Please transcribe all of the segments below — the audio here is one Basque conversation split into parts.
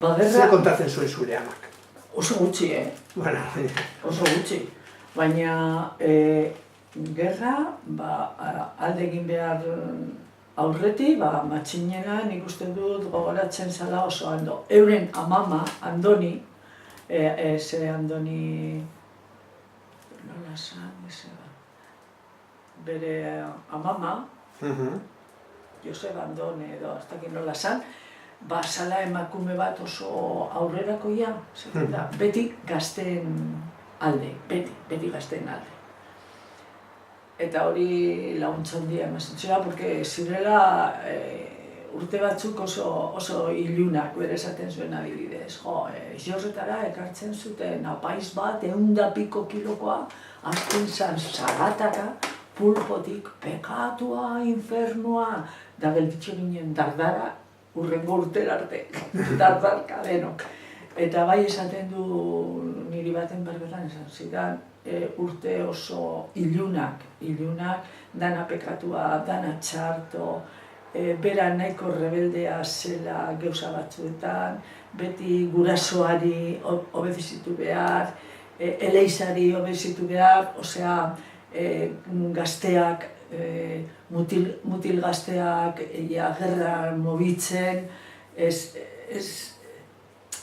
Zer kontatzen zuen zure amak? Oso gutxi, Bueno, oso gutxi. Baina gerra alde egin behar aurretik, matxinera nik uste dut gogoratzen zala oso ondo. Euren amama, Andoni, Andoni, nola esan, bere amama, Joseba Andone edo, ez dakit nola esan, zala emakume bat oso aurrerakoia, beti gazteen alde, beti gazteen alde. Eta hori laguntza handia ematen zela, porque zirela urte batzuk oso ilunak, bere esaten zuen adibidez. Jorretara ekartzen zuten apaiz bat, 100 piko kilokoa, hartzen zan salataka, pulpotik, pekatua, infernua, da gelditxo ginen dardara, urrengo urtera arte, dardarka denok. Eta bai esaten du niri baten berbetan esan zidan, urte oso ilunak, dana pekatua, dana txarto, bera nahiko rebeldea zela gauza batzuetan, beti gurasoari obedezitu behar, eleizari obedezitu behar, osea, gazteak, mutil gazteak, gerra mobitzen,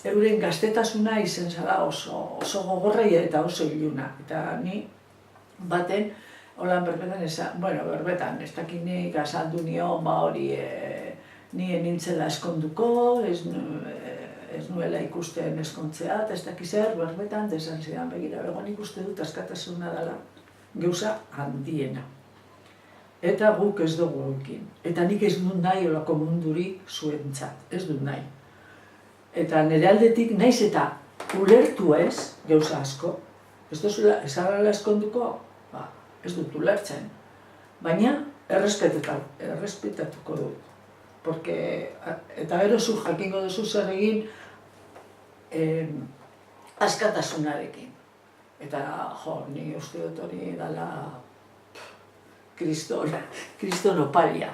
euren gaztetasuna izen zara oso gogorrei eta oso iluna. Eta ni baten, holan berbetan berbetan, ez dakit nik azaldu nion, hori ni nintzela eskonduko, ez nuela ikusten eskontzea, ez dakit zer, berbetan, desan zidan begira, nik uste dut askatasuna dela gauza handiena. Eta guk ez dugu ekin. Eta nik ez dut nahi olako mundurik zuentzat, ez dut nahi. Eta nire aldetik naiz eta ulertu ez, gauza asko, ez duzela eskonduko, ez dut ulertzen. Baina errespetatuko dut. Eta gero zu jakingo duzu zer egin askatasunarekin. Eta ni uste dut hori dela kriston opalia.